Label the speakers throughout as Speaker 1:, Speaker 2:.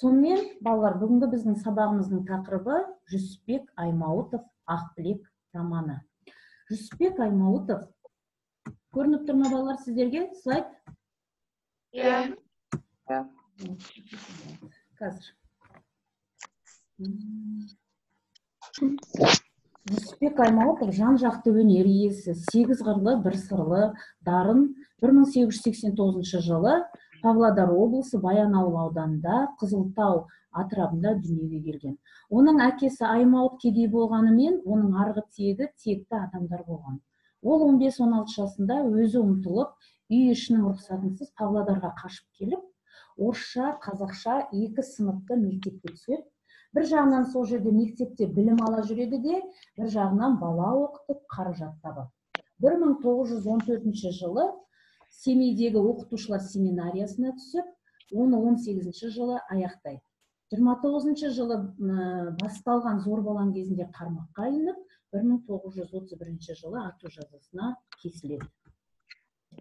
Speaker 1: Сонымен, балалар, бүгінгі біздің сабағымыздың тақырыбы Жүсіпбек Аймауытов «Ақбілек» романы. Жүсіпбек Аймауытов, көрініп тұр ма балалар сіздерге слайд?
Speaker 2: Иә.
Speaker 1: Қазір. Жүсіпбек Аймауытов жан-жақты өнер иесі, 8 қырлы, 1 сырлы, дарын 1889 жылы Павлодар облысы Баянауыл ауданында Қызылтау атырабында дүниеге келген. Оның әкесі Аймауыт кедей болғанымен, оның арғы тегі текті адамдар болған. Ол 15-16 жасында өзі ұмтылып, үй ішінің рұқсатынсыз Павлодарға қашып келіп, орысша, қазақша 2 сыныпты мектепке түседі. Бір жағынан сол жерде мектепте білім ала жүреді де, бір жағынан бала оқытып, қаражат табады. 1914 жылы Семейдегі оқытушылар семинариясына түсіп, оны 18 жылы аяқтайды. 29 жылы басталған зорбалаң кезінде қармаққа ілініп, 1931 жылы ату жазасына кесіледі.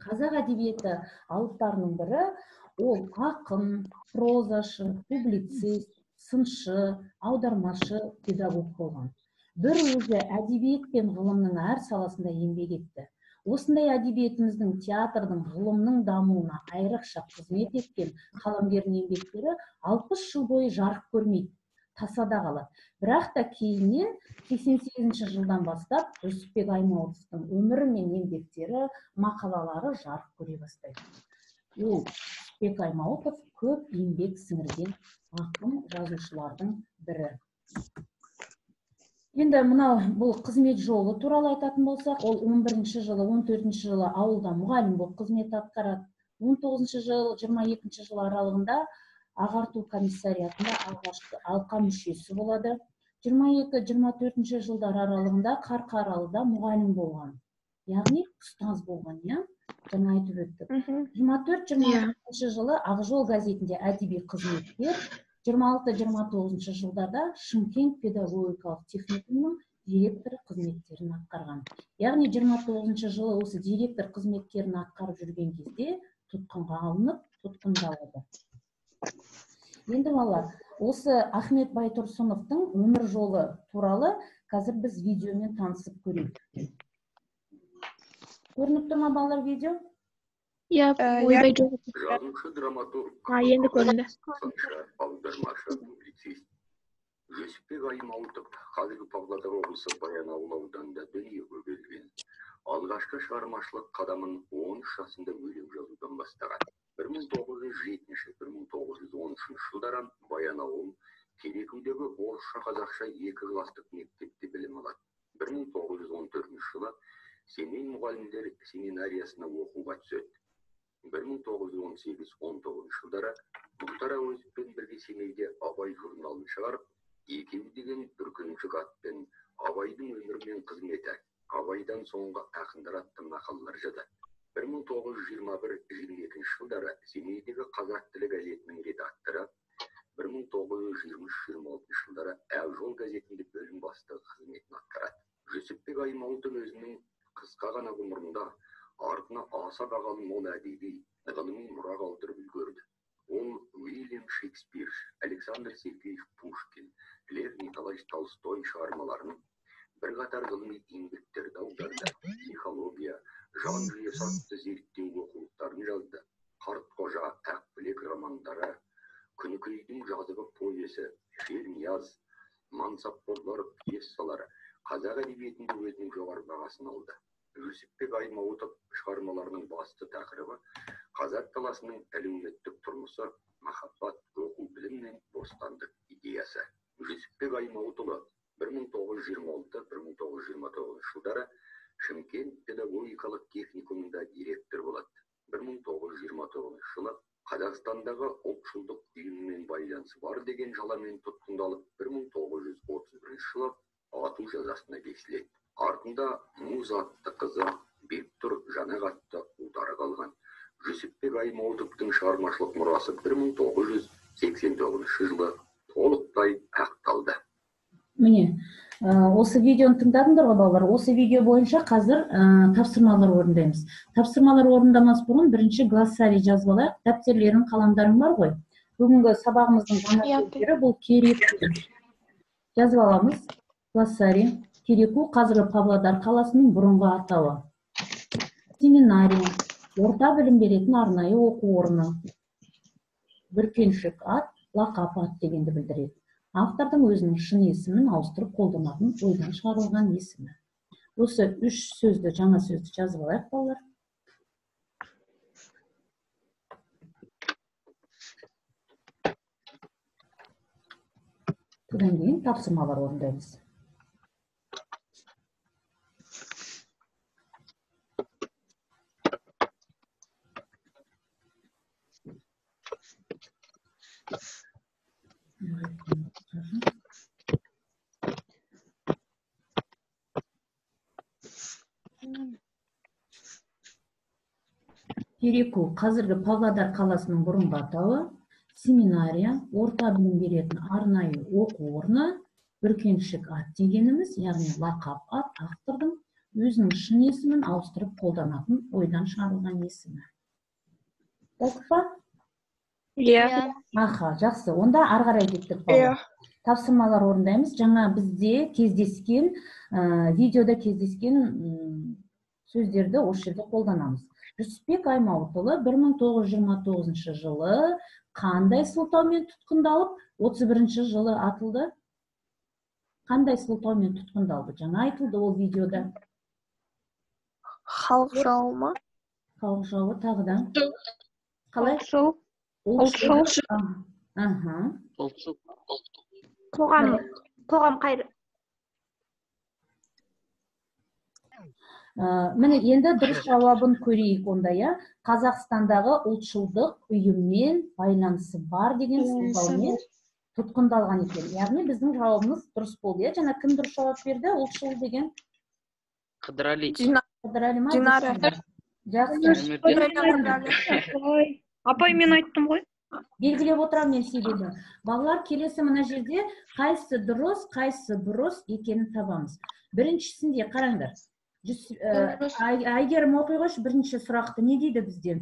Speaker 1: Қазақ әдебиеті алыптарының бірі ол ақын, прозашы, публицист, сыншы, аудармашы, педагог болған. Бір өзі әдебиет пен ғылымның әр саласында еңбек етті. Осындай әдебиетіміздің, театрдың, ғылымның дамуына айрықша қызмет еткен қаламгердің еңбектері 60 жыл бойы жарық көрмейді, тасада қалады. Бірақ та кейіннен 88 жылдан бастап Жүсіпбек Аймауытовтың өмірі мен еңбектері, мақалалары жарық көре бастайды. Ол Жүсіпбек Аймауытов көп еңбек сіңірген ақын жазушылардың бірі. Енді мынау бұл қызмет жолы туралы айтатын болсақ, ол 11 жылы, 14 жылы ауылда мұғалім болып қызмет атқарады. 19 жыл, 22 жыл аралығында ағарту комиссариатында алғашқы алқа мүшесі болады. 22-24 жылдар аралығында Қарқаралыда мұғалім болған. Яғни ұстаз болған, иә? Жаңа айтып өттік. 24-25 жылы Ақжол газетінде әдеби қызметкер, 26-29 жылдарда Шымкент педагогикалық техникумның директоры қызметтерін атқарған. Яғни 29 жылы осы директор қызметкерін атқарып жүрген кезде тұтқынға алынып, тұтқындалады. Енді балалар, осы Ахмет Байтұрсыновтың өмір жолы туралы қазір біз видеомен танысып көрейік. Көрініп тұр ма балалар видео?
Speaker 2: Иә, ойбай жоқ.
Speaker 3: Жазушы драматург,
Speaker 2: Енді көрінді.
Speaker 3: аудармашы, публицист. Жүсіпбек Аймауытов қазіргі Павлодар облысы Баянауыл ауданында дүниеге келген. Алғашқы шығармашылық қадамын 13 жасында өлең жазудан бастаған. 1907-1913 жылдары Баянауыл Керекудегі орысша қазақша 2 кластық мектепте білім алады. 1914 жылы Семей мұғалімдер семинариясына оқуға түседі. 1918-19 жылдары Мұхтар Әуезовпен бірге Семейде Абай журналын шығарып, екеуі деген бүркенші атпен Абайдың өмірі мен қызметі, Абайдан соңғы ақындар атты мақалалар жазды. 1921-22 жылдары Семейдегі Қазақ тілі газетінің редакторы, 1923-26 жылдары Ақжол газетінде бөлім бастығы қызметін атқарады. Жүсіпбек Аймауытов өзінің қысқа ғана ғұмырында артына аса бағалы мол әдеби, ғылыми мұра қалдырып үлгерді. Ол Уильям Шекспир, Александр Сергеев Пушкин, Лев Николаевич Толстой шығармаларын, бірқатар ғылыми еңбектерді аударды, психология, жан жүйесі атты зерттеу оқулықтарын жазды. Қартқожа, Ақбілек романдары, Күнікейдің жазығы повесі, Шернияз, Мансапқорлар пьесалары қазақ әдебиетінде өзінің жоғары бағасын алды. Жүсіпбек Аймауытов шығармаларының басты тақырыбы қазақ даласының әлеуметтік тұрмысы, махаббат, оқу, білім мен бостандық идеясы. Жүсіпбек Аймауытұлы 1926-1929 жылдары Шымкент педагогикалық техникумында директор болады. 1929 жылы Қазақстандағы ұлтшылдық ұйымымен байланысы бар деген жаламен тұтқындалып, 1931 жылы ату жазасына кесіледі. Артында Муз атты қызы, Бектұр Жанақ атты ұлдары қалған. Жүсіпбек Аймауытовтың шығармашылық мұрасы 1989 жылы толықтай ақталды.
Speaker 1: Міне, осы видеоны тыңдадыңдар ғой балалар. Осы видео бойынша қазір тапсырмалар орындаймыз. Тапсырмалар орындамас бұрын бірінші глоссарий жазып алайық. Дәптерлерің, қаламдарың бар ғой. Бүгінгі сабағымыздың жаңа сөздері бұл Кереку. Жазып аламыз. Глоссарий. Кереку қазіргі Павлодар қаласының бұрынғы атауы. Семинария. Орта білім беретін арнайы оқу орны. Бүркеншік ат, лақап ат дегенді білдіреді. Автордың өзінің шын есімін ауыстырып қолданатын ойдан шығарылған есімі. Осы үш сөзді, жаңа сөзді жазып алайық, балалар. Содан кейін тапсырмалар орындаймыз. Кереку қазіргі Павлодар қаласының бұрынғы атауы. Семинария, орта білім беретін арнайы оқу орны. Бүркеншік ат дегеніміз, яғни лақап ат, автордың өзінің шын есімін ауыстырып қолданатын ойдан шығарылған есімі. Болдық па?
Speaker 2: Иә.
Speaker 1: Аха, жақсы. Онда ары қарай кеттік. Тапсырмалар орындаймыз. Жаңа бізде кездескен, видеода кездескен сөздерді осы жерде қолданамыз. Жүсіпбек Аймауытұлы 1929 жылы қандай сылтаумен тұтқындалып, 31 жылы атылды? Қандай сылтаумен тұтқындалды? Жаңа айтылды ол видеода.
Speaker 2: Халық жауы ма?
Speaker 1: Халық жауы тағыдан. Қалай?
Speaker 2: Ұлтшыл. Қоғам қайры.
Speaker 1: Міне енді дұрыс жауабын көрейік онда, я. Қазақстандағы ұлтшылдық ұйыммен байланысы бар деген сылтаумен тұтқындалған екен. Яғни біздің жауабымыз дұрыс болды. Жаңа кім дұрыс жауап берді? Ұлтшыл деген?
Speaker 4: Қыдырәли.
Speaker 1: Қыдырәли ма?
Speaker 2: Динара.
Speaker 1: Жақсы.
Speaker 2: Апай, мен айттым ғой.
Speaker 1: Белгілеп отырам мен себебі. Балалар, келесі мына жерде қайсы дұрыс, қайсы бұрыс екенін табамыз. Біріншісінде қараңдар. Айгерім оқи қойшы бірінші сұрақты. Не дейді бізден?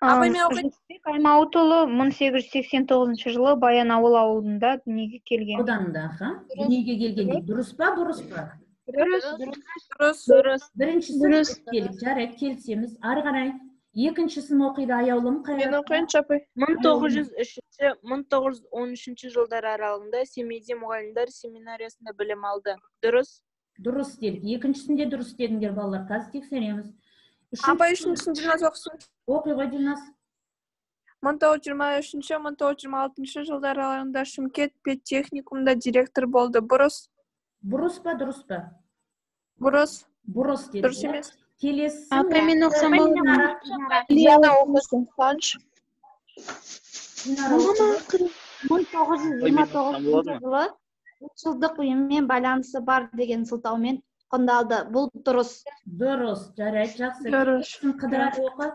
Speaker 2: Жүсіпбек Аймауытұлы 1889 жылы Баянауыл ауылында дүниеге келген.
Speaker 1: Ауданында, дүниеге келген. Дұрыс па, бұрыс па?
Speaker 2: Дұрыс.
Speaker 1: Біріншісі жарайды, келісеміз. Ары қарай. Екіншісін оқиды аяулым.
Speaker 5: Мен оқиыншы апай. 1913 жылдар аралығында Семейде мұғалімдер семинариясында білім алды. Дұрыс?
Speaker 1: Дұрыс дедік. Екіншісінде дұрыс дедіңдер балалар. Қазір тексереміз.
Speaker 5: Апай, үшіншісін Динас оқысын.
Speaker 1: Оқи ғой, Динас.
Speaker 5: 1923-1926 жылдар аралығында Шымкент педтехникумда директор болды. Бұрыс?
Speaker 1: Бұрыс па, дұрыс па?
Speaker 5: Бұрыс.
Speaker 1: Бұрыс дедік.
Speaker 5: Дұрыс емес.
Speaker 1: Келесі.
Speaker 2: Апай, мен оқысам ба?
Speaker 5: Динара оқысын. Қанш?
Speaker 6: 1929 жылы ұлтшылдық ұйыммен байланысы бар деген сылтаумен тұтқындалды. Бұл дұрыс.
Speaker 1: Дұрыс, жарайды, жақсы.
Speaker 5: Дұрыс.
Speaker 1: Қыдырәлі оқы.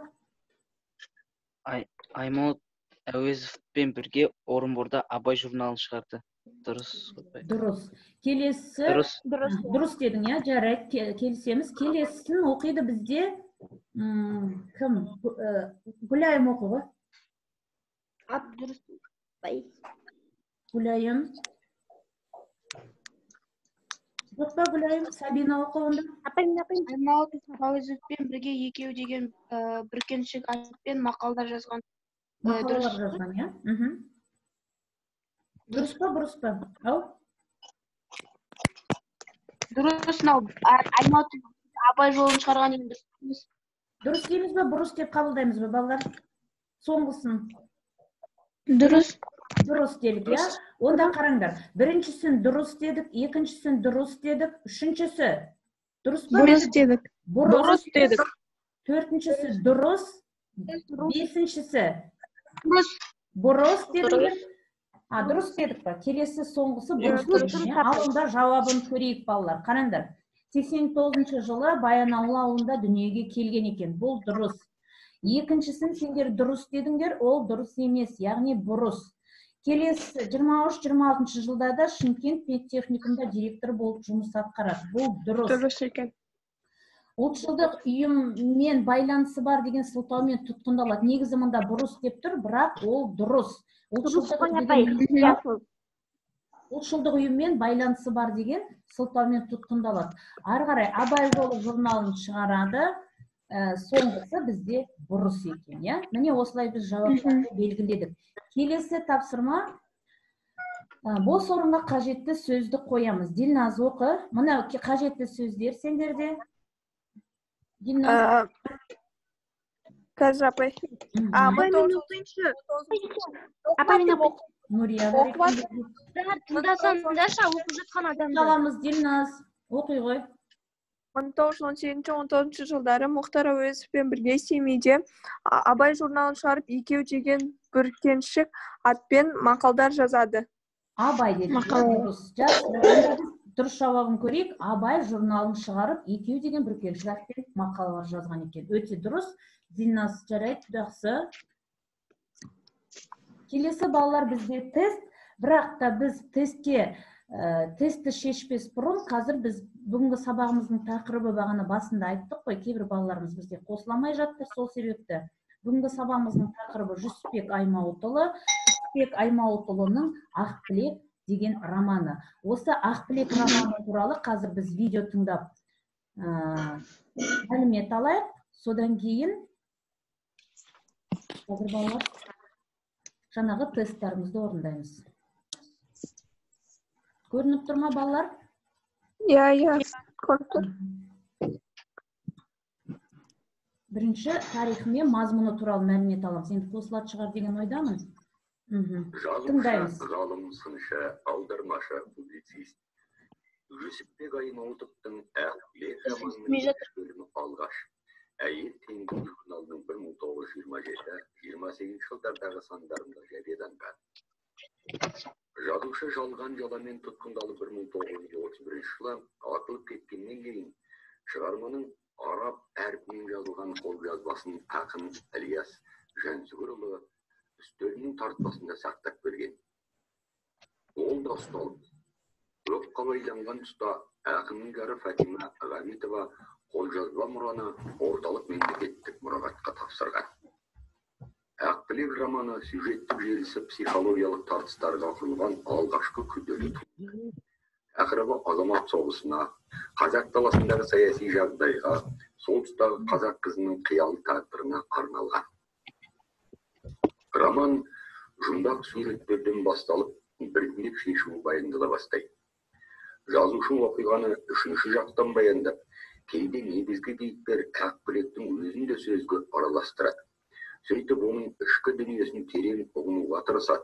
Speaker 4: Аймауыт Әуезовпен бірге Орынборда Абай журналын шығарды. Дұрыс.
Speaker 1: Дұрыс. Келесі. Дұрыс дедің, я, жарайды, келісеміз. Келесісін оқиды бізде. Кім? Гүлайым оқы ғой.
Speaker 6: Дұрыс.
Speaker 1: Гүлайым. Жоқ па, Гүлайым? Сабина оқы онда.
Speaker 7: Аймауыт Әуезовпен бірге екеу деген бүркеншік атпен мақалдар жазған.
Speaker 1: Мақалдар жазған, я? Дұрыс па, бұрыс па? Ау?
Speaker 7: Дұрыс, Аймауыт Абай жолын шығарған екен.
Speaker 1: Дұрыс дейміз бе, бұрыс деп қабылдаймыз бе, балалар? Соңғысын.
Speaker 2: Дұрыс.
Speaker 1: Дұрыс дедік, я? Онда қараңдар. Біріншісін дұрыс дедік, екіншісін дұрыс дедік, үшіншісі дұрыс па?
Speaker 2: Бұрыс дедік.
Speaker 5: Дұрыс дедік.
Speaker 1: Төртіншісі дұрыс, бесіншісі бұрыс дедіңдер. Дұрыс дедік па? Келесі соңғысы бұрыс дедік. Ал онда жауабын көрейік, балалар. Қараңдар. 89 жылы Баянауыл ауылында дүниеге келген екен. Бұл дұрыс. Екіншісін сендер дұрыс дедіңдер, ол дұрыс емес, яғни бұрыс. Келесі 23-26 жылдарда Шымкент педтехникумда директор болып жұмыс атқарады. Бұл дұрыс.
Speaker 5: Дұрыс екен.
Speaker 1: Ұлтшылдық ұйыммен байланысы бар деген сылтаумен тұтқындалады. Негізі мында бұрыс деп тұр, бірақ ол дұрыс. Ұлтшылдық ұйыммен байланысы бар деген сылтаумен тұтқындалады. Ары қарай Абай жолы журналын шығарады. Соңғысы бізде бұрыс екен, иә? Міне осылай біз жауаптарды белгіледік. Келесі тапсырма. Бос орынға қажетті сөзді қоямыз. Дилназ оқы. Мына қажетті сөздер сендерде. Дилназ.
Speaker 5: Қазір апай.
Speaker 7: Апай мен оқиыншы. Апай мен оқиыншы.
Speaker 1: Нұрия.
Speaker 7: Тыңдасаңдаршы, оқып жатқан адамды.
Speaker 1: Қаламыз Дилназ. Оқи ғой.
Speaker 5: 1918-19 жылдары Мұхтар Әуезовпен бірге Семейде Абай журналын шығарып, екеу деген бүркеншік атпен мақалдар жазады.
Speaker 1: Абай деді. Дұрыс жауабын көрейік. Абай журналын шығарып, екеу деген бүркеншік атпен мақалалар жазған екен. Өте дұрыс. Дилназ, жарайды, жақсы. Келесі балалар бізде тест. Бірақ та біз тестті шешпес бұрын, қазір біз бүгінгі сабағымыздың тақырыбы бағана басында айттық қой, кейбір балаларымыз бізде қосыламай жатты, сол себепті бүгінгі сабағымыздың тақырыбы Жүсіпбек Аймауытұлы. Жүсіпбек Аймауытұлының Ақбілек деген романы. Осы Ақбілек романы туралы қазір біз видео тыңдап мәлімет алайық. Содан кейін қазір балалар жаңағы тесттарымызды орындаймыз. Көрініп тұрма балалар?
Speaker 5: Иә, көрініп тұр.
Speaker 1: Бірінші тарихы мен мазмұны туралы мәлімет аламыз. Енді қосылады шығар деген ойдамын.
Speaker 3: Жазушы, ғалым, сыншы, аудармашы, публицист. Жүсіпбек Аймауытовтың Ақбілек романының бөлімі алғаш. Әйел теңдік журналының 1927-28 жылдардағы сандарында жарияланған. Жазушы жалған жаламен тұтқындалып 1931 жылы атылып кеткеннен кейін шығарманың араб әрпімен жазылған қолжазбасын ақын Ілияс Жансүгірұлы үстелінің тартпасында сақтап берген. Ол да ұсталып, оққа байланған тұста ақынның жары Фатима Ғамитова қолжазба мұраны орталық мемлекеттік мұрағатқа тапсырған. Ақбілек романы сюжеттік желісі психологиялық тартыстарға құрылған алғашқы күрделі туынды. Тақырыбы азамат соғысына, қазақ даласындағы саяси жағдайға, сол тұстағы қазақ қызының қиялы тағдырына арналған. Роман жұмбақ суреттерден басталып, біртіндеп шешуі баяндала бастайды. Жазушы оқиғаны үшінші жақтан баяндап, кейде негізгі кейіпкер Ақбілектің өзін де сөзге араластырады. Сөйтіп, оның ішкі дүниесін терең ұғынуға тырысады.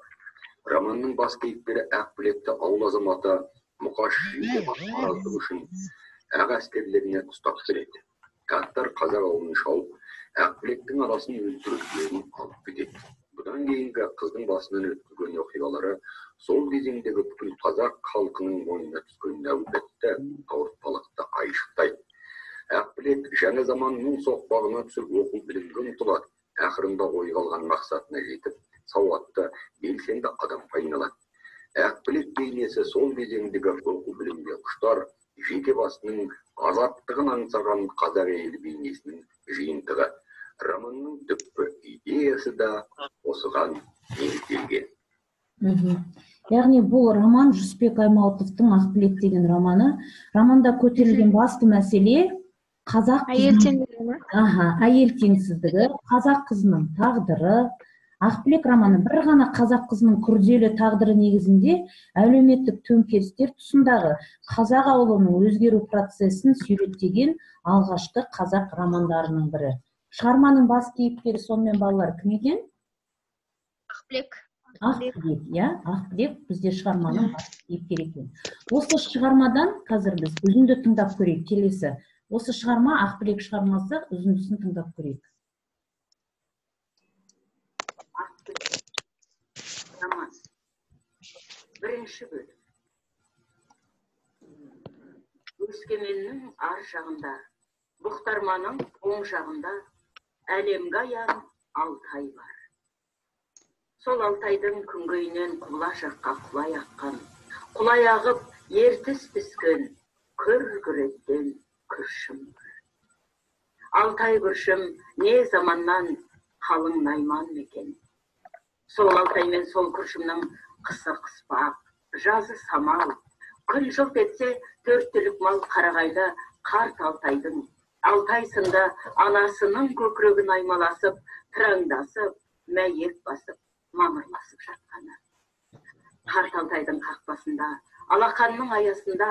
Speaker 3: Романның бас кейіпкері Ақбілекті ауыл азаматы Мұқаш жеке араздығы үшін ақ әскерлеріне ұстап береді. Аттар қазақ ауылын шауып, Ақбілектің арасын өлтіріп алып кетеді. Бұдан кейінгі қыздың басынан өткізген оқиғалары сол кезеңдегі бүкіл қазақ халқының мойнына түскен нәубетті ауыртпалықты айшықтайды. Ақбілек жаңа заманның соқпағына түсіп оқу білімге ұмтылады. Ақырында ойға алған мақсатына жетіп, сауатты, белсенді адамға айналады. Ақбілек бейнесі сол кезеңдегі оқу білімге құштар, жеке басының азаттығын аңсаған қазақ әйелі бейнесінің жиынтығы. Романның түпкі идеясы да осыған негізделген.
Speaker 1: Яғни бұл роман Жүсіпбек Аймауытовтың Ақбілек деген романы. Романда көтерілген басты мәселе қазақ әйел теңсіздігі, қазақ қызының тағдыры. Ақбілек романы бір ғана қазақ қызының күрделі тағдыры негізінде әлеуметтік төңкерістер тұсындағы қазақ ауылының өзгеру процесін суреттеген алғашқы қазақ романдарының бірі. Шығарманың бас кейіпкері сонымен балалар кім екен?
Speaker 6: Ақбілек.
Speaker 1: Ақбілек, иә, Ақбілек бізде шығарманың бас кейіпкері екен. Осы шығармадан қазір біз үзінді тыңдап көрейік. Келесі. Осы шығарма Ақбілек шығармасы, үзіндісін тыңдап көрейік.
Speaker 8: Роман. Бірінші бөлім. Өскеменнің ар жағында, Бұқтарманың оң жағында әлемге аян Алтай бар. Сол Алтайдың күнгейінен құбыла жаққа құлай аққан, құлай ағып ертіс піскен, күр-күреттен күршім бар. Алтай күршім не заманнан қалың найман мекен. Сол Алтай мен сол күршімнің қысы қыспақ, жазы самал. Күн жылт етсе, төрт түлік мал қарағайды қарт Алтайдың. Алтай сынды анасының көкірегін аймаласып, тыраңдасып, мәйек басып, мамырласып жатқаны. Қарт Алтайдың қақпасында, алақанның аясында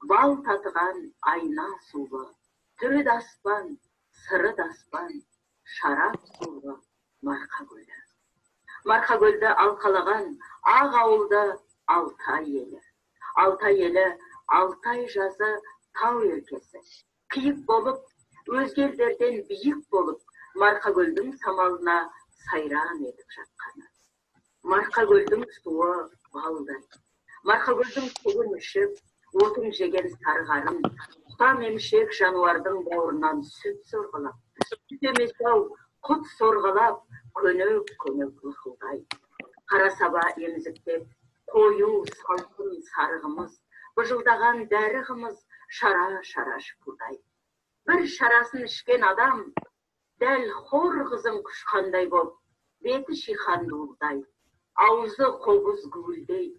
Speaker 8: бал татыған айна сулы, түрі аспан, сыры аспан, шарап сулы Марқа көлі. Марқа көлді алқалаған ақ ауылды Алтай елі. Алтай елі, Алтай жазы тау еркесі. Киік болып, өзге елдерден биік болып, Марқа көлдің самалына сайран етіп жатқаны. Марқа көлдің суы балдай. Марқа көлдің суын ішіп, отын жеген сарғарын, құтам емшек жануардың бауырынан сүт сорғылап, сүт емес-ау, құт сорғылап, көнек-көнек лықылдай. Қара саба емізіктеп, қою салқын сарығымыз, бұжылдаған дәріғымыз шара-шара шықылдай. Бір шарасын ішкен адам, дәл хор қызын құшқандай боп, беті шихан дуылдай, аузы қобыз гүлдей,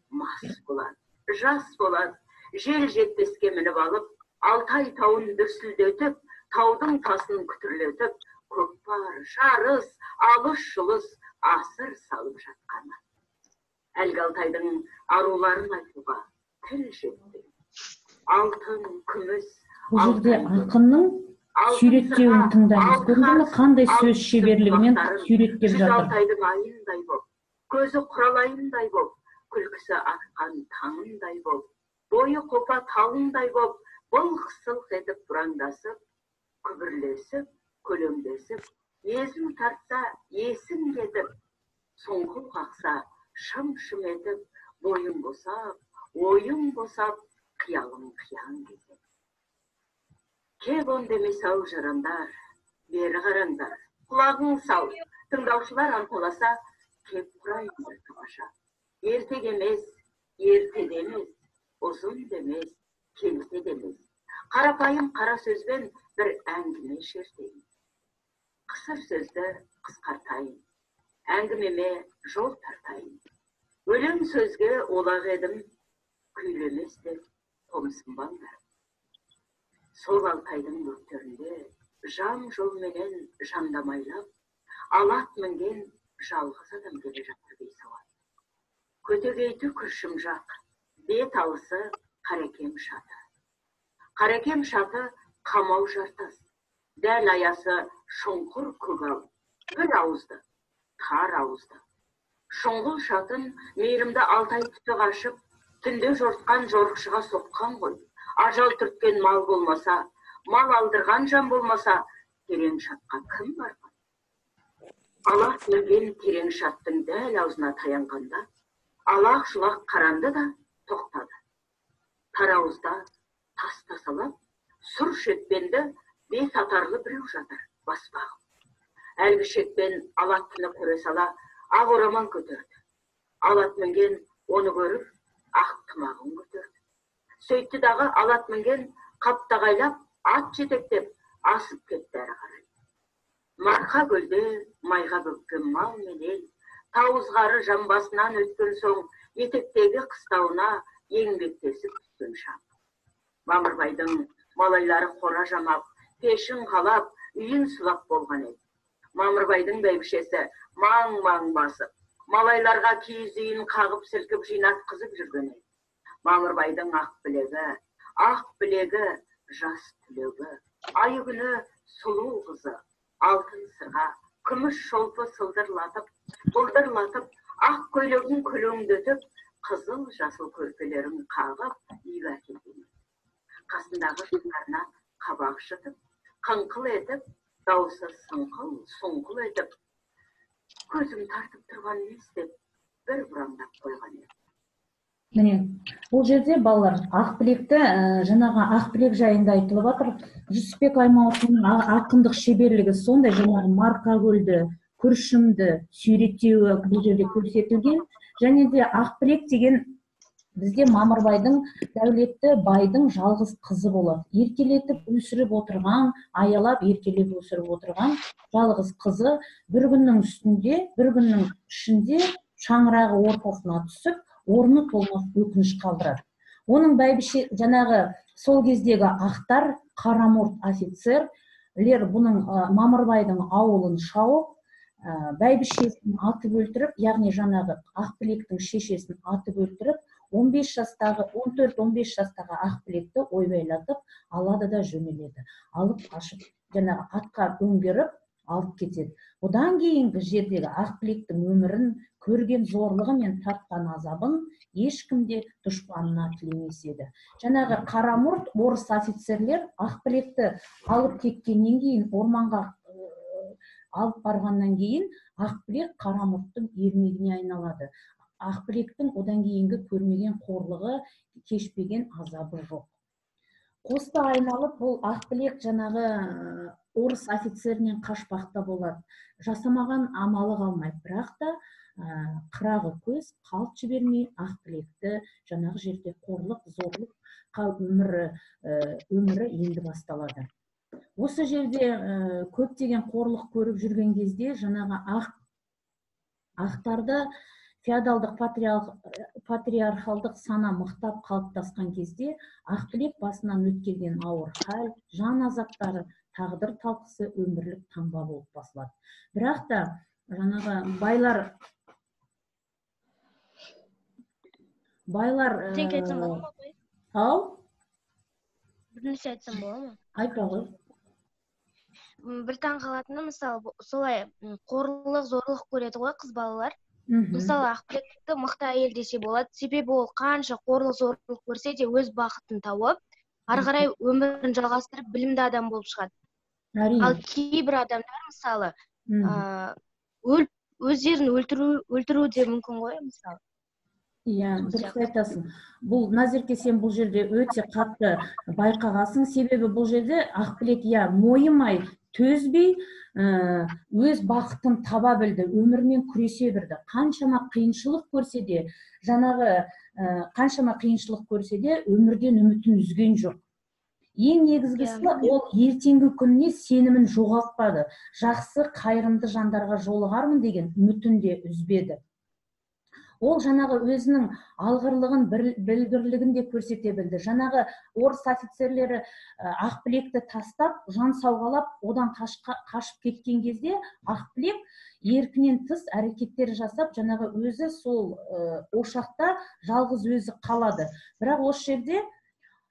Speaker 8: мас болады, жас болады, жел жетпеске мініп алып, Алтай тауын дүрсілдетіп, таудың тасын күтірлетіп, көкпар, жарыс, алыс-жұлыс асыр салып жатқаны. Әлгі Алтайдың аруларын айтуға тіл жетті. Алтын, күміс,
Speaker 1: бұл жерде ақынның суреттеуін тыңдаймыз. Көрдіңіз бе, қандай сөз шеберлігімен суреттеп жатыр.
Speaker 8: Алтайдың айындай боп, көзі құралайындай боп, күлкісі атқан таңындай боп, бойы қопа тауындай боп, былқ-сылқ етіп бұраңдасып, күбірлесіп, көлемдесіп, езін тартса, есін кетіп, сұңқыл қақса, шым-шым етіп, бойын босап, ойын босап, қиялың қиян кетеді. Кеп он демес-ау жырандар, бері қараңдар, құлағың сал, тыңдаушылар анталаса, кеп құрайын бір тамаша. Ертек емес, ертеде емес, ұзын демес, келте демес. Қарапайым қара сөзбен бір әңгіме шертейін. Қысыр сөзді қысқартайын, әңгімеме жол тартайын. Өлең сөзге олақ едім, күйлемес деп қомсынбаңдар. Сол Алтайдың бөктерінде жан жолменен жандамайлап, алат мінген жалғыз адам келе жатыр бейсауат. Көтегейті күршім жақ, бет алысы Қарекем шаты. Қарекем шаты қамау жартас, дәл аясы шұңқыр көгал, бір ауызды, тар ауызды. Шұңғыл шатын мейірімді Алтай түті қашып, түнде жортқан жорықшыға соққан ғой. Ажал түрткен мал болмаса, мал алдырған жан болмаса, терең шатқа кім барған? Алақ мінген терең шаттың дәл аузына таянғанда, алақ жұлақ қаранды да тоқтады. Тарауызда тас тасалап, сұр шекпенді бес атарлы біреу жатыр, баспағым. Әлгі шекпен алаттыны көре сала, ақ ораман көтерді. Алат мінген оны көріп, ақ тымағын көтерді. Сөйтті дағы алат мінген қаптағайлап, ат жетектеп, асып кетті әрі қарай. Марқа көлде майға бөккен мал мен ел, тауызғары жамбасынан өткен соң, етектегі қыстауына еңбектесіп түскен шақ. Мамырбайдың малайлары қора жамап, пешін қалап, үйін сылап болған еді. Мамырбайдың бәйбішесі маң-маң басып, малайларға киіз үйін қағып сілкіп жинатқызып жүрген еді. Мамырбайдың ақ білегі, жас түлегі, ай күні сұлу қызы, алтын сырға, күміс шолпы сылдырлатып, бұлдырлатып, ақ көйлегін күлеңдетіп, қызыл жасыл көрпелерін қағып, үйге әкелген. Қасындағы қыздарына қабақ шытып, қыңқыл етіп, дауысы сыңқыл, сұңқыл етіп, көзім тартып тұрған не істеп, бір бұраңдап қойған еді.
Speaker 1: Міне, бұл жерде балалар Ақбілекті, жаңағы Ақбілек жайында айтылып жатыр. Жүсіпбек Аймауытовтың ақындық шеберлігі сондай, жаңағы Марқа көлді, күршімді суреттеуі бұл жерде көрсетілген. Және де Ақбілек деген Бізде Мамырбайдың, дәулетті байдың жалғыз қызы болады. Еркелетіп өсіріп отырған, аялап еркелеп өсіріп отырған жалғыз қызы бір күннің ішінде шаңырағы ортасына түсіп, орны толмас өкініш қалдырады. Оның бәйбіше жаңағы сол кездегі ақтар, қарамұрт офицерлер бұның Мамырбайдың ауылын шауып, бәйбішесін атып өлтіріп, яғни жаңағы Ақбілектің шешесін атып өлтіріп, 14-15 жастағы Ақбілекті ойбайлатып алады да жөнеледі. Алып қашып, жаңағы атқа өңгеріп алып кетеді. Одан кейінгі жердегі Ақбілектің өмірін, көрген зорлығы мен тартқан азабын ешкімде дұшпанына тілемес еді. Жаңағы қарамұрт орыс офицерлер Ақбілекті алып кеткеннен кейін, орманға алып барғаннан кейін, Ақбілек қарамұрттың ермегіне айналады. Ақбілектің одан кейінгі көрмеген қорлығы, кешпеген азабы жоқ. Қосты айналып, бұл Ақбілек жаңағы орыс офицерінен қашпақта болады. Жасамаған амалы қалмайды, бірақ та қырағы көз қалт жібермей Ақбілекті жаңағы жерде қорлық, зорлық өмірі енді басталады. Осы жерде көптеген қорлық көріп жүрген кезде жаңағы ақтарды феодалдық патриархалдық сана мықтап қалыптасқан кезде Ақбілек басынан өткерген ауыр хал, жан азаптары, тағдыр талқысы өмірлік таңба болып басылады. Бірақ та жаңағы байлар ау?
Speaker 9: Бір нәрсе айтсам бола ма?
Speaker 1: Айта ғой.
Speaker 9: Бір таң қалатыны, мысалы, солай қорлық, зорлық көреді ғой қыз балалар. Мысалы, Ақбілекті мықты әйел десе болады, себебі ол қанша қорлық, зорлық көрсе де өз бақытын тауып, ары қарай өмірін жалғастырып, білімді адам болып шығады. Ал кейбір адамдар, мысалы, өздерін өлтіру де мүмкін ғой, мысалы.
Speaker 1: Иә, дұрыс айтасың. Бұл Назерке, сен бұл жерде өте қатты байқағасың, себебі бұл жерде Ақбілек мойымай, төзбей, өз бақытын таба білді, өмірмен күресе білді. Қаншама қиыншылық көрсе де, өмірден үмітін үзген жоқ. Ең негізгісі, ол ертеңгі күніне сенімін жоғалтпады. Жақсы, қайырымды жандарға жолығармын деген үмітін де үзбеді. Ол жаңағы өзінің алғырлығын, білгірлігін де көрсете білді. Жаңағы орыс офицерлері Ақбілекті тастап, жан сауғалап, одан қашып кеткен кезде Ақбілек еркінен тыс әрекеттер жасап, жаңағы өзі сол ошақта жалғыз өзі қалады. Бірақ осы жерде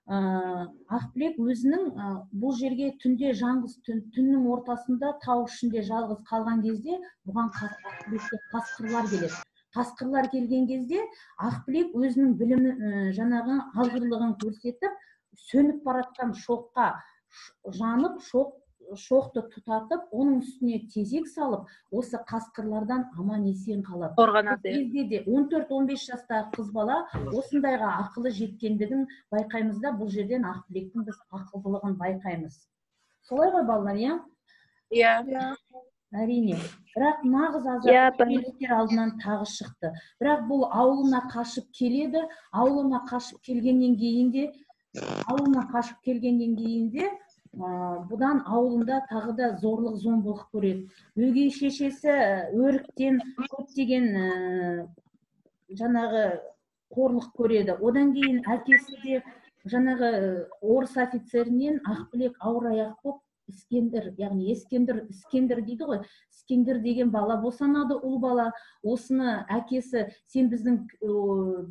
Speaker 1: Ақбілек өзінің бұл жерге түнде жалғыз, түннің ортасында тау ішінде жалғыз қалған кезде бұған Ақбілекке қасқырлар келеді. Қасқырлар келген кезде Ақбілек өзінің білімі, жаңағы алғырлығын көрсетіп, сөніп баратқан шоққа жанып, шоқты тұтатып, оның үстіне тезек салып, осы қасқырлардан аман есен қалады. Кезде де 14-15 жастағы қыз бала осындайға ақылы жеткендігін байқаймыз да, бұл жерден Ақбілектің біз ақылдылығын байқаймыз. Солай ғой, балалар, иә?
Speaker 5: Иә.
Speaker 1: Әрине. Бірақ нағыз азаттық алдынан тағы шықты. Бірақ бұл ауылына қашып келеді, ауылына қашып келгеннен кейін де бұдан ауылында тағы да зорлық, зомбылық көреді. Өгей шешесі өріктен көптеген жаңағы қорлық көреді. Одан кейін әкесі де жаңағы орыс офицерінен Ақбілек ауыр аяқ болып Іскендір, яғни Іскендір дейді ғой, Іскендір деген бала босанады, ұл бала. Осыны әкесі, сен біздің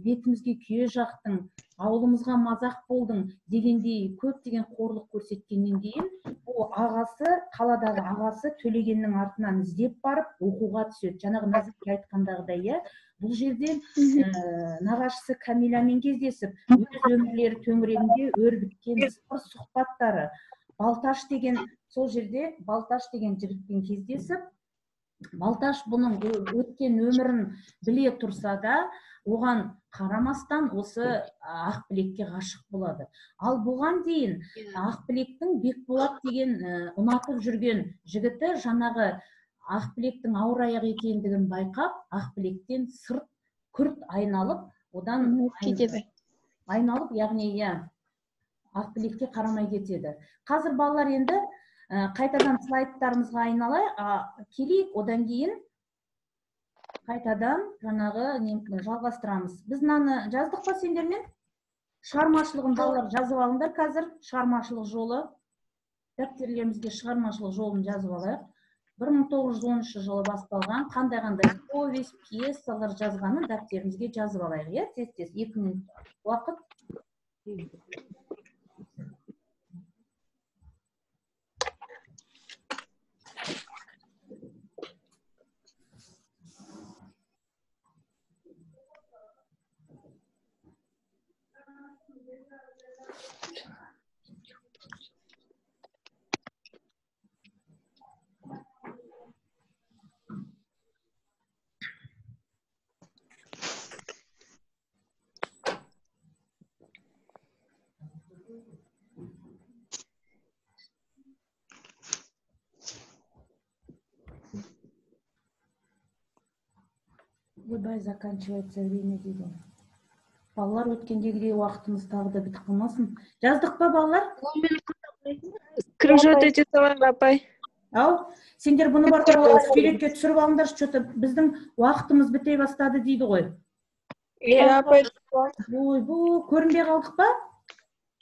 Speaker 1: бетімізге күйе жақтың, ауылымызға мазақ болдың дегендей көптеген қорлық көрсеткеннен кейін, ол ағасы, қаладағы ағасы Төлегеннің артынан іздеп барып, оқуға түседі. Жаңағы Назерке айтқандағыдай, бұл жерден нағашысы Камилямен кездесіп, өз өмірлері төңірегінде өрбіткен сұхбаттары, Балташ деген, сол жерде Балташ деген жігітпен кездесіп, Балташ бұның өткен өмірін біле тұрса да, оған қарамастан осы Ақбілекке ғашық болады. Ал бұған дейін Ақбілектің Бекболат деген ұнатып жүрген жігіті жаңағы Ақбілектің ауыр аяқ екендігін байқап, Ақбілектен сырт күрт айналып, одан
Speaker 2: кетеді.
Speaker 1: айналып, яғни Ақбілекке қарамай кетеді. Қазір балалар енді қайтадан слайдтарымызға келейік, одан кейін қайтадан жаңағы жалғастырамыз. Біз мынаны жаздық па сендермен? Шығармашылығын балалар жазып алыңдар қазір, шығармашылық жолы. Дәптерлерімізге шығармашылық жолын жазып алайық. 1913 жылы басталған, қандай повесть, пьесалар жазғанын дәптерімізге жазып алайық. Тез-тез 2 минут уақыт. Выбай заканчивается время дейді. Балалар өткендегідей уақытымыз тағы да бітіп қалмасын. Жаздық па балалар?
Speaker 5: Кружок өте салайық апай.
Speaker 1: Ау, сендер бұны бар суретке түсіріп алыңдар, что-то біздің уақытымыз біте бастады дейді ғой.
Speaker 5: Иә апай.
Speaker 1: Ой, бұл көрінбей қалдық па?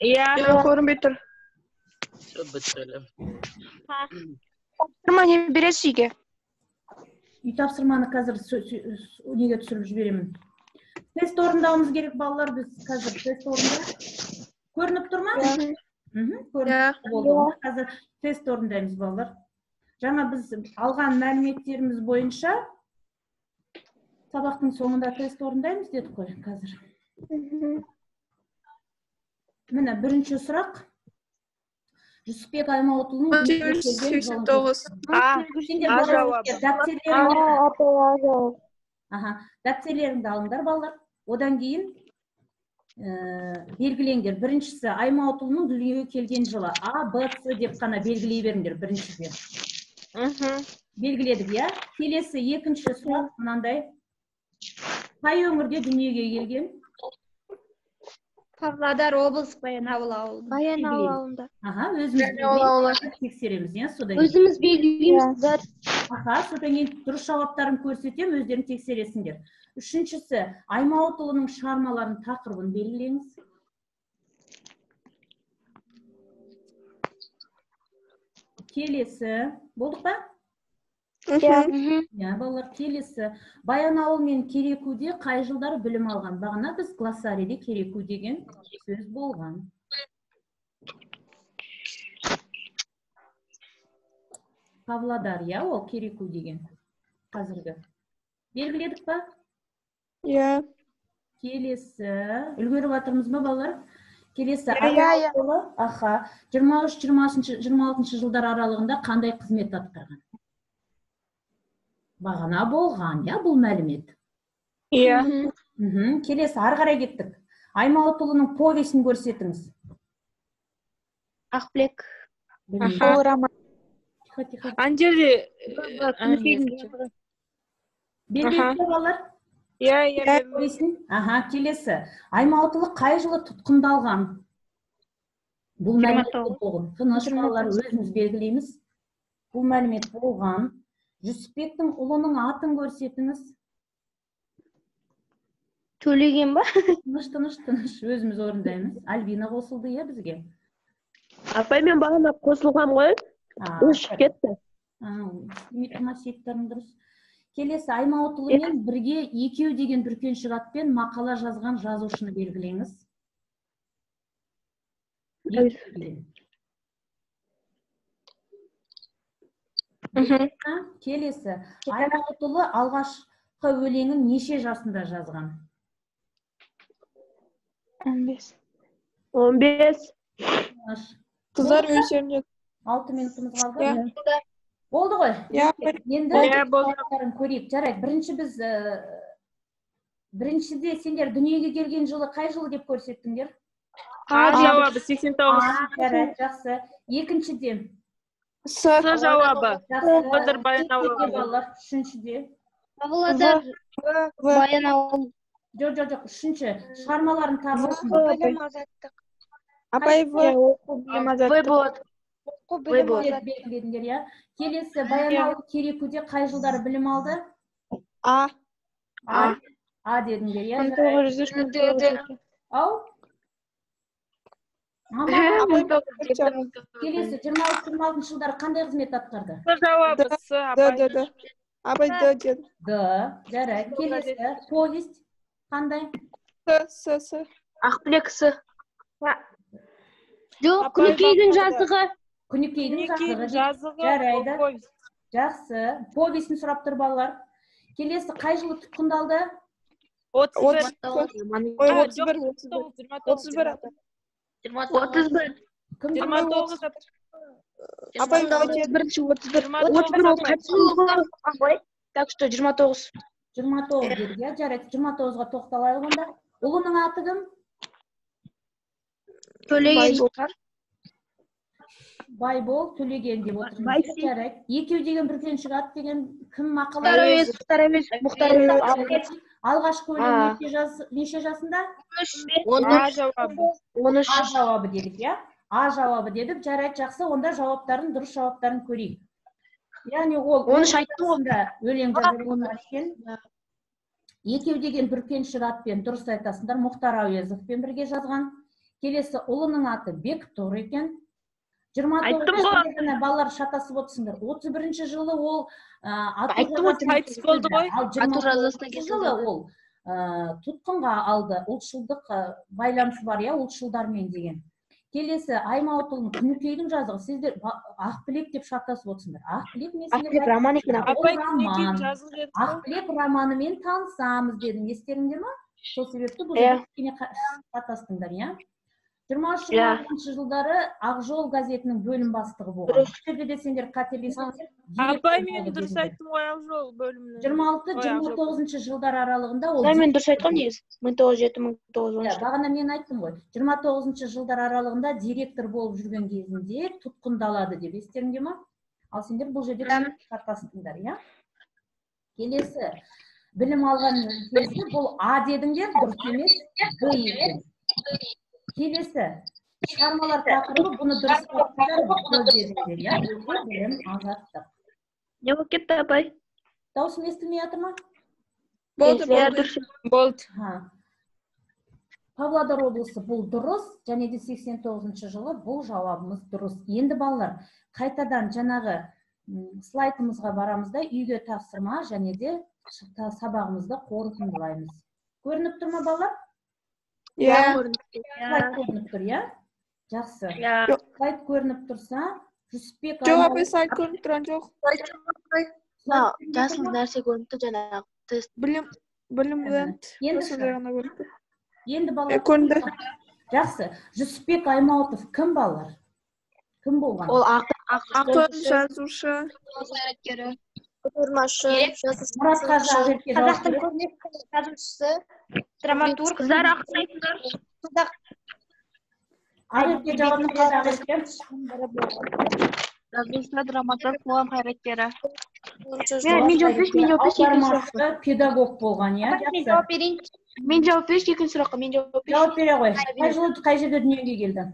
Speaker 5: Иә, көрінбей тұр.
Speaker 2: Тапсырма не бересіз үйге?
Speaker 1: Үй тапсырманы қазір неге түсіріп жіберемін. Тест орындауымыз керек балалар, біз қазір тест орындаймыз. Көрініп тұр ма? Көрініп болды. Қазір тест орындаймыз балалар. Жаңа біз алған мәліметтеріміз бойынша сабақтың соңында тест орындаймыз дедік қой қазір. Міне бірінші сұрақ. Жүсіпбек Аймауытұлының
Speaker 5: 1989.
Speaker 1: Дәптерлеріңді алыңдар балалар. Одан кейін белгілеңдер. Біріншісі Аймауытұлының дүниеге келген жылы. А, Б, С деп қана белгілей беріңдер біріншіден. Белгіледік, иә? Келесі екінші сұрақ мынандай. Қай өңірде дүниеге келген?
Speaker 6: Павлодар облысы Баянауыл ауылында.
Speaker 2: Баянауыл ауылында.
Speaker 1: Өзіміз тексереміз, иә, содан кейін.
Speaker 6: Өзіміз белгілейміз.
Speaker 1: Содан кейін дұрыс жауаптарын көрсетем, өздерін тексересіңдер. Үшіншісі, Аймауытұлының шығармаларын тақырыбын белгілеңіз. Келесі, болдық па? Балалар, келесі. Баянауыл мен Керекуде қай жылдары білім алған? Бағана біз глоссарийде Кереку деген сөз болған. Павлодар, иә, ол Кереку деген қазіргі. Белгіледік па?
Speaker 5: Иә.
Speaker 1: Келесі, үлгеріп атырмыз ба балалар? Келесі, 23-26 жылдар аралығында қандай қызмет атқарған? Бағана болған, иә, бұл мәлімет.
Speaker 5: Иә.
Speaker 1: Келесі, ары қарай кеттік. Аймауытұлының повесін көрсетіңіз.
Speaker 2: Ақбілек.
Speaker 5: Анжели.
Speaker 1: Белгіледі балалар?
Speaker 5: Иә.
Speaker 1: Келесі, Аймауытұлы қай жылы тұтқындалған? Бұл мәлімет болған. Тыныш балалар, өзіміз белгілейміз. Бұл мәлімет болған. Жүсіпбектің ұлының атын көрсетіңіз.
Speaker 2: Төлеген ба?
Speaker 1: Тыныш, өзіміз орындаймыз. Альбина қосылды, иә, бізге?
Speaker 10: Апай, мен бағана қосылғам ғой. Өшіп кетті.
Speaker 1: Сектарың дұрыс. Келесі, Аймауытұлымен бірге екеу деген бүркеншік атпен мақала жазған жазушыны белгілеңіз. Келесі, Аймауытұлы алғашқы өлеңін неше жасында жазған?
Speaker 10: 15.
Speaker 5: Қыздар өздеріне
Speaker 1: 6 минутымыз қалды. Болды ғой? Енді көрейік. Жарайды, біріншіде сендер дүниеге келген жылы қай жылы деп көрсеттіңдер?
Speaker 5: А жауабы 89.
Speaker 1: Жарайды, жақсы. Екіншіде?
Speaker 5: С жауабы.
Speaker 1: Павлодар, Баянауыл. Үшіншіде?
Speaker 6: Павлодар, Баянауыл.
Speaker 1: Жоқ, үшінші шығармаларын табып
Speaker 5: Апай В.
Speaker 2: болады.
Speaker 1: белгіледіңдер, иә. Келесі Баянауыл Керекуде қай жылдары білім алды?
Speaker 5: А.
Speaker 1: А дедіңдер, иә.
Speaker 2: 1903.
Speaker 1: Ау? Келесі 26-26 жылдары қандай қызмет атқарды?
Speaker 5: Жауабы С. Апай. Апай Д деді.
Speaker 1: Д. Жарайды. Келесі повесть қандай?
Speaker 5: С.
Speaker 2: Ақбілек С. Жоқ, Күнікейдің жазығы.
Speaker 1: Күнікейдің жазығы. Жарайды. Жақсы. Повестін сұрап тұр балалар. Келесі қай жылы тұтқындалды?
Speaker 5: 31. Апай
Speaker 2: 31. Так что 29.
Speaker 1: 29 деді, иә, жарайды. 29-ға тоқталайық онда. Ұлының аты кім?
Speaker 2: Төлеген.
Speaker 1: Байбол, Төлеген деп отырмыз. Жарайды. Екеу деген бүркеншік ат деген кім мақала?
Speaker 2: Мұхтар Әуезов.
Speaker 1: Алғашқы өлең неше жасында?
Speaker 2: 13.
Speaker 1: А жауабы дедік, иә? А жауабы дедік, жарайды, жақсы. Онда жауаптарын, дұрыс жауаптарын көрейік. Яғни ол өлең жазылған екен. Екеу деген бүркеншік атпен дұрыс айтасыңдар, Мұхтар Әуезовпен бірге жазған. Келесі ұлының аты Бектұр екен. 29 балалар шатасып отырсыңдар. 31 жылы ол
Speaker 5: қайтыс болды ғой.
Speaker 1: Ал 29 жылы ол тұтқынға алды. Ұлтшылдық байланысы бар, иә, ұлтшылдармен деген. Келесі Аймауытұлының Күнікейдің жазығы. Сіздер Ақбілек деп шатасып отырсыңдар.
Speaker 2: Ақбілек роман екен.
Speaker 1: Ақбілек романымен танысамыз дедім. Естеріңдер ма? Сол себепті бұл жерде шатастыңдар, иә? 23-26 жылдары Ақжол газетінің бөлім бастығы болған. Үштерде де сендер қателесіңдер.
Speaker 5: Апай, мен дұрыс айттым ғой Ақжол бөлімінің.
Speaker 1: 26-29 жылдар аралығында ол...
Speaker 2: Мен дұрыс айтқан негіз. 1907-1910.
Speaker 1: Бағана мен айттым ғой. 29 жылдар аралығында директор болып жүрген кезінде тұтқындалады деп естеріңде ма? Ал сендер бұл жерде шатастыңдар, иә? Келесі білім алған кезде бұл А дедіңдер, дұрыс емес, Б екен. Келесі шығармалар тақырыбы бұны дұрыс дедіңдер, иә? Білім азаттық.
Speaker 2: Не болып кетті, апай?
Speaker 1: Дауысым естілмей жатыр ма?
Speaker 5: Болды.
Speaker 1: Павлодар облысы бұл дұрыс, және де 89 жылы бұл жауабымыз дұрыс. Енді балалар, қайтадан жаңағы слайдымызға барамыз да, үйге тапсырма және де сабағымызды қорытындылаймыз. Көрініп тұр ма балалар? Слайд көрініп тұр, иә? Жақсы. Слайд көрініп тұрса, Жүсіпбек...
Speaker 5: Жоқ, апай, слайд көрініп тұрған жоқ.
Speaker 2: Жасыл нәрсе көрініп тұр, жаңағы тест.
Speaker 5: Білімден.
Speaker 1: Енді балалар... Жақсы. Жүсіпбек Аймауытов кім балалар? Кім болған?
Speaker 2: Ол
Speaker 5: ақын, жазушы.
Speaker 1: Мұратқа Жағерке
Speaker 9: қазақтың көрнекті жазушысы, драматург.
Speaker 2: Қыздар ақын айтыңдар.
Speaker 1: Ағерке жауап береді, Ағерке.
Speaker 2: Жазушы, драматург, қоғам қайраткері.
Speaker 1: Аудармашы, педагог болған, иә?
Speaker 2: Мен жауап берейінші, екінші сұраққа.
Speaker 1: Жауап бере ғой. Қай жерде дүниеге келді?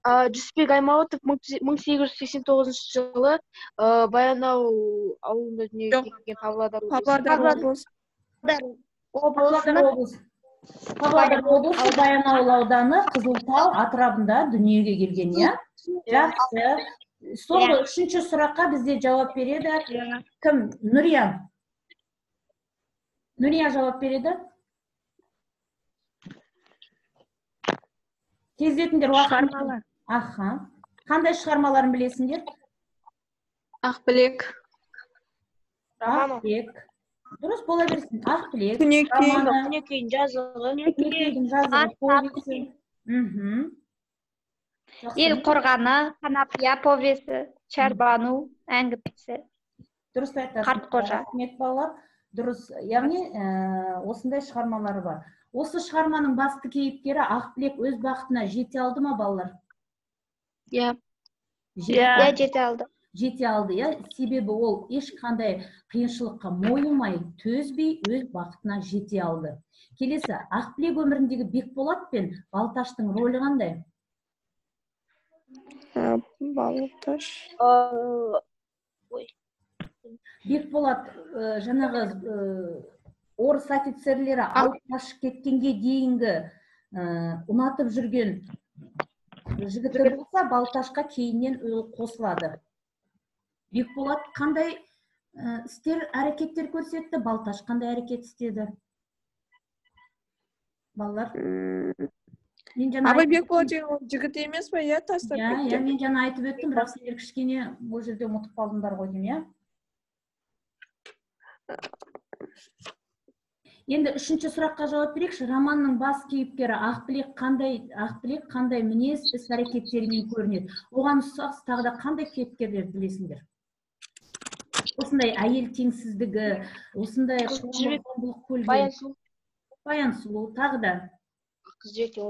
Speaker 2: Жүсіпбек Аймауытов 1889 жылы Баянауыл ауылында дүниеге келген. Павлодар облысы.
Speaker 1: Павлодар облысы Баянауыл ауданы Қызылтау атырабында дүниеге келген, иә? Жақсы. Соңғы үшінші сұраққа бізде жауап береді. Кім? Нүрия. Нүрия жауап береді. Тездетіңдер уақытын. Аха. Қандай шығармаларын білесіңдер?
Speaker 5: Ақбілек.
Speaker 1: Ақбілек. Дұрыс бола берсін. Ақбілек.
Speaker 2: Күнікейдің жазығы.
Speaker 1: Күнікейдің жазығы. Повесі.
Speaker 9: Ел қорғаны, Қанапия повесі, Шәрбану әңгімесі.
Speaker 1: Дұрыс айтасың.
Speaker 9: Қартқожа.
Speaker 1: Рахмет балалар. Дұрыс. Яғни осындай шығармалары бар. Осы шығарманың басты кейіпкері Ақбілек өз бақытына жете алды ма балалар?
Speaker 2: Иә.
Speaker 9: Жете алды.
Speaker 1: жете алды, иә? Себебі ол ешқандай қиыншылыққа мойымай, төзбей, өз бақытына жете алды. Келесі, Ақбілек өміріндегі Бекболат пен Балташтың рөлі қандай?
Speaker 5: Балташ.
Speaker 1: Бекболат жаңағы орыс офицерлері алып қашып кеткенге дейінгі ұнатып жүрген жігіті болса, Балташқа кейіннен қосылады. Бекболат қандай істер, әрекеттер көрсетті, Балташ қандай әрекет істеді? Балалар?
Speaker 5: Абай Бекболат деген жігіт емес па, иә, тастап кеткен?
Speaker 1: Иә, мен жаңа айтып өттім, бірақ сендер кішкене бұл жерде ұмытып қалдыңдар ғой деймін, иә? Енді үшінші сұраққа жауап берейікші. Романның бас кейіпкері Ақбілек қандай мінез, іс әрекеттерімен көрінеді? Оған ұқсас тағы да қандай кейіпкерлерді білесіңдер? Осындай әйел теңсіздігі, осындай Баян сұлу, тағы да.
Speaker 2: Қыз жете